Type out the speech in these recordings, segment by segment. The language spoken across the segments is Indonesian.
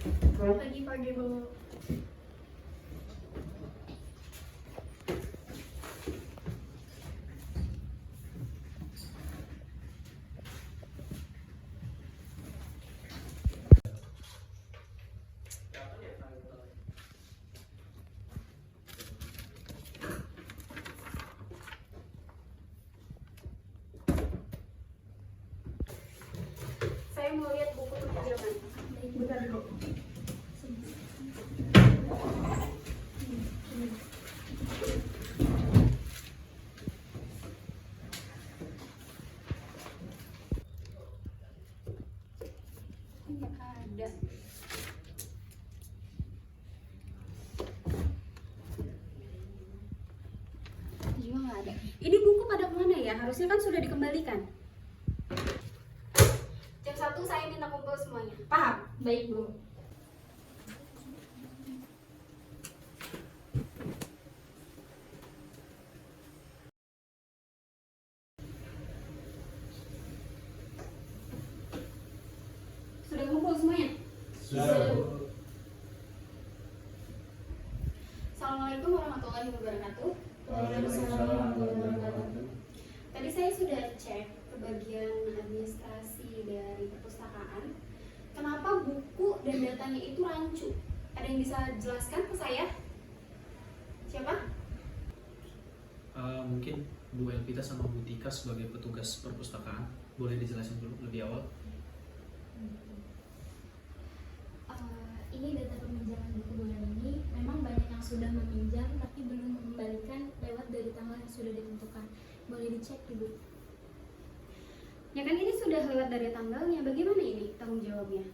Pagi-pagi Bu. Saya mau lihat buku pinjaman. Bentar dulu. Nggak ada. Juga nggak ada. Ini buku pada kemana ya? Harusnya kan sudah dikembalikan. Jam 1 saya minta kumpul semuanya. Paham? Baik Bu. Sudah kumpul semuanya? Sudah. Assalamualaikum warahmatullahi wabarakatuh. Waalaikumsalam warahmatullahi wabarakatuh. Tadi saya sudah cek ke bagian administrasi dari perpustakaan. Kenapa buku dan datanya itu rancu? Ada yang bisa jelaskan ke saya? Siapa? Mungkin Bu Elvita sama Bu Tika sebagai petugas perpustakaan boleh dijelasin dulu lebih awal. Ini data peminjaman buku bulan ini. Memang banyak yang sudah meminjam tapi belum mengembalikan lewat dari tanggal yang sudah ditentukan. Boleh dicek Ibu. Ya kan ini sudah lewat dari tanggalnya. Bagaimana ini tanggung jawabnya?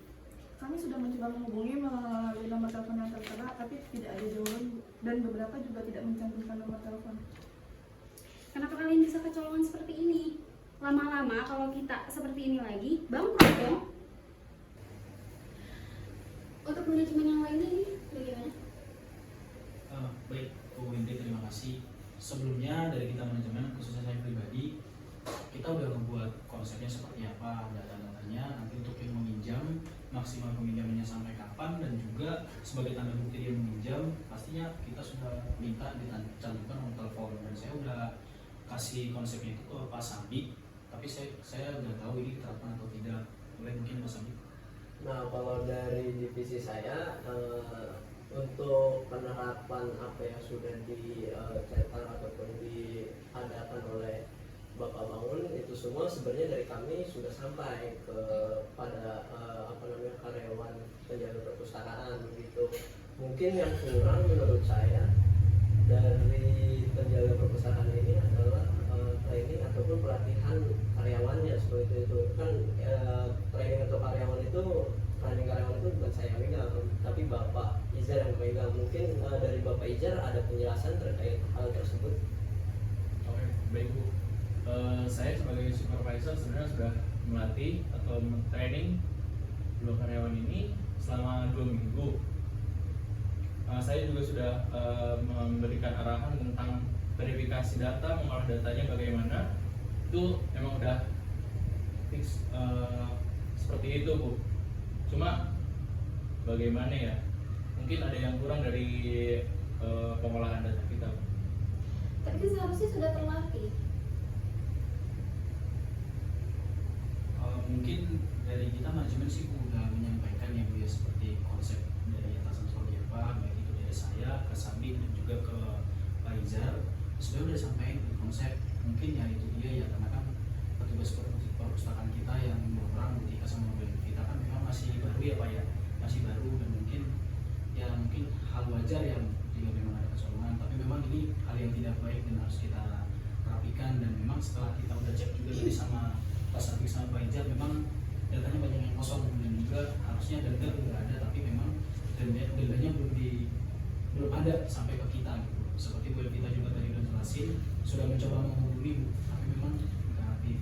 Kami sudah mencoba menghubungi melalui nomor telepon yang tertera, tapi tidak ada jawaban dan beberapa juga tidak mencantumkan nomor telepon. Kenapa kalian bisa kecolongan seperti ini? Lama-lama kalau kita seperti ini lagi, bangkrut dong. Untuk manajemen yang lainnya ini bagaimana? Baik, Bu Windy, terima kasih. Sebelumnya dari kita manajemen, khususnya saya pribadi, kita udah ngebuat konsepnya seperti apa, data-datanya, nanti untuk yang meminjam, maksimal peminjamannya sampai kapan, dan juga sebagai tanda bukti dia meminjam, pastinya kita sudah minta dicantumkan nomor telepon. Dan saya udah kasih konsepnya itu ke Pak Sandi, tapi saya nggak tahu ini diterapkan atau tidak. Boleh mungkin Pak Sandi? Nah, kalau dari divisi saya untuk penerapan apa yang sudah dicetak ataupun diadakan oleh Bapak Bangun itu semua sebenarnya dari kami sudah sampai kepada karyawan penjaga perpustakaan begitu. Mungkin yang kurang menurut saya dari penjaga perpustakaan ini adalah training ataupun pelatihan karyawannya seperti itu kan. Training untuk karyawan itu bukan saya yang megang, tapi Bapak Izar yang megang. Mungkin dari Bapak Izar ada penjelasan terkait hal tersebut. Oke, baik Bu. Saya sebagai supervisor sebenarnya sudah melatih atau training dua karyawan ini selama 2 minggu. Saya juga sudah memberikan arahan tentang verifikasi data, mengolah datanya bagaimana. Itu memang udah fix seperti itu Bu. Cuma bagaimana ya? Mungkin ada yang kurang dari pengolahan data kita. Tapi kan seharusnya sudah terlatih. Mungkin dari kita manajemen sih udah menyampaikan ya Bu ya, seperti konsep dari atasan seperti apa, baik itu dari saya ke Sandi dan juga ke Pak Izar sudah sampaikan konsep. Mungkin ya itu dia ya, karena kan petugas perpustakaan kita yang berperan ketika sama kita kan memang masih baru ya Pak ya, masih baru, dan mungkin hal wajar yang jika memang ada kecolongan, tapi memang ini hal yang tidak baik dan harus kita rapikan. Dan memang setelah kita udah cek juga tadi sama Pak Sandi sama Pak Izar, memang datanya banyak yang kosong, dan juga harusnya denda udah ada, tapi memang dendanya belum ada sampai ke kita gitu. Seperti Bu Elvita juga tadi udah jelasin, sudah mencoba menghubungi Bu, tapi memang nggak aktif.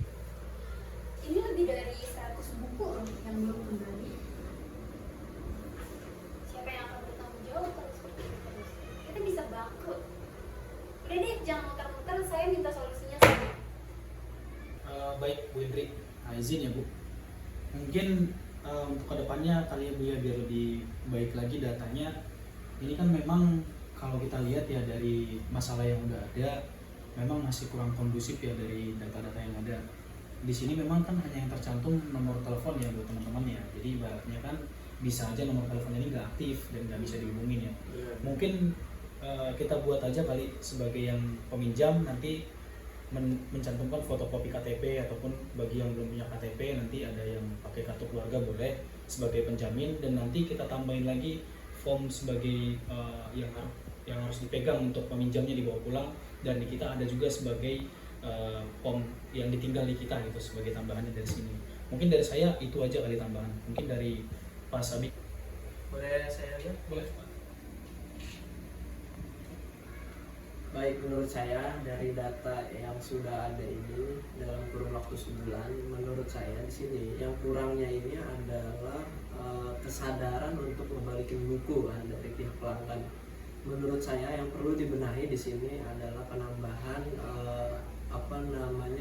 Ini lebih dari 100 buku loh yang belum kembali. Siapa yang akan bertanggung jawab kalau seperti itu terus? Kita bisa bangkrut. Udah deh, jangan muter-muter, saya minta solusinya saja. Baik Bu Indri, izin ya Bu. Mungkin untuk kedepannya kali ya Bu ya, biar lebih baik lagi datanya. Ini kan memang kalau kita lihat ya dari masalah yang udah ada, memang masih kurang kondusif ya dari data-data yang ada. Di sini memang kan hanya yang tercantum nomor telepon ya buat teman-teman ya. Jadi ibaratnya kan bisa aja nomor teleponnya ini nggak aktif dan nggak bisa dihubungin ya. Mungkin kita buat aja kali sebagai yang peminjam nanti mencantumkan fotokopi KTP, ataupun bagi yang belum punya KTP nanti ada yang pakai kartu keluarga boleh sebagai penjamin, dan nanti kita tambahin lagi form sebagai yang harus dipegang untuk peminjamnya dibawa pulang, dan di kita ada juga sebagai form yang ditinggal di kita gitu sebagai tambahannya dari sini. Mungkin dari saya itu aja kali tambahan. Mungkin dari Pak Sabik. Boleh saya lihat? Boleh Pak. Baik, menurut saya dari data yang sudah ada ini dalam kurun waktu sebulan, menurut saya di sini yang kurangnya ini adalah kesadaran untuk membalikin buku kan dari pihak pelanggan. Menurut saya yang perlu dibenahi di sini adalah penambahan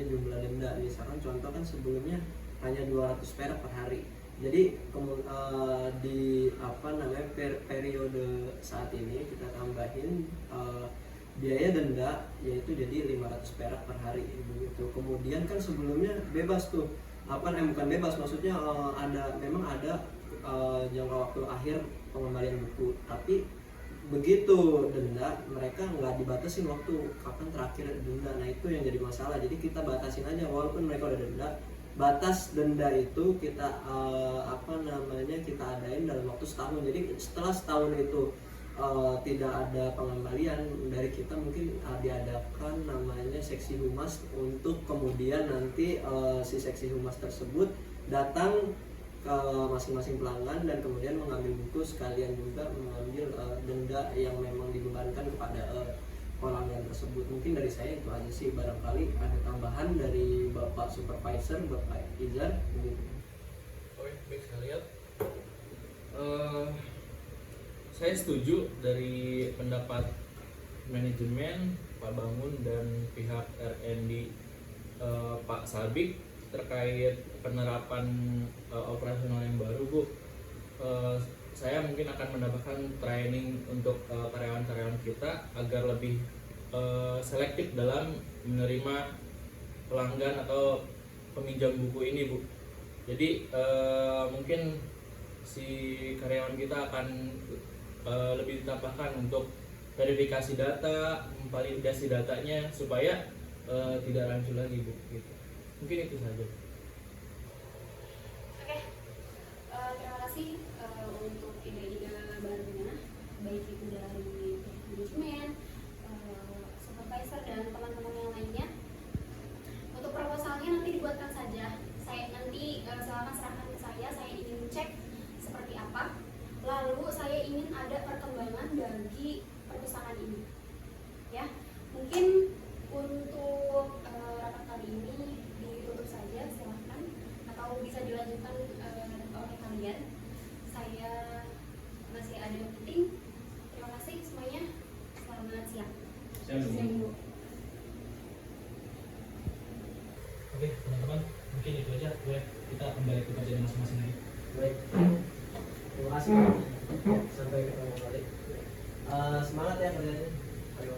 jumlah denda. Misalkan contoh kan sebelumnya hanya 200 perak per hari. Jadi di periode saat ini kita tambahin biaya denda yaitu jadi 500 perak per hari begitu. Kemudian kan sebelumnya bebas tuh bukan bebas, maksudnya memang ada jangka waktu akhir pengembalian buku, tapi begitu denda mereka nggak dibatasin waktu kapan terakhir denda. Nah itu yang jadi masalah, jadi kita batasin aja walaupun mereka udah denda, batas denda itu kita kita adain dalam waktu setahun. Jadi setelah setahun itu tidak ada pengembalian dari kita, mungkin diadakan namanya seksi humas, untuk kemudian nanti si seksi humas tersebut datang ke masing-masing pelanggan dan kemudian mengambil buku, sekalian juga mengambil denda yang memang dibebankan kepada pelanggan tersebut. Mungkin dari saya itu aja sih, barangkali ada tambahan dari Bapak Supervisor, Bapak Izar. Oke, baik sekalian. Saya setuju dari pendapat manajemen, Pak Bangun, dan pihak R&D Pak Sabik terkait penerapan operasional yang baru, Bu. Saya mungkin akan menambahkan training untuk karyawan-karyawan kita agar lebih selektif dalam menerima pelanggan atau peminjam buku ini, Bu. Jadi mungkin si karyawan kita akan lebih ditambahkan untuk verifikasi data, validasi datanya supaya tidak rancu lagi, Bu. Gitu. Mungkin itu saja. Oke, terima kasih untuk ide-ide barunya, baik itu dari manajemen, supervisor, dan teman-teman yang lainnya. Untuk proposalnya nanti dibuatkan saja. Saya nanti silakan serahkan ke saya ingin cek seperti apa. Lalu saya ingin ada perkembangan bagi perpustakaan ini. Ya, mungkin untuk rapat kali ini ditutup saja, silahkan, atau bisa dilanjutkan oleh kalian. Saya masih ada meeting. Terima kasih semuanya. Selamat siang. Siang, Bu. Oke teman-teman, mungkin itu aja. Kita kembali ke kerjaan masing-masing lagi. Baik, terima kasih. Sampai ketemu kali. Semangat ya kerjanya. Ayo.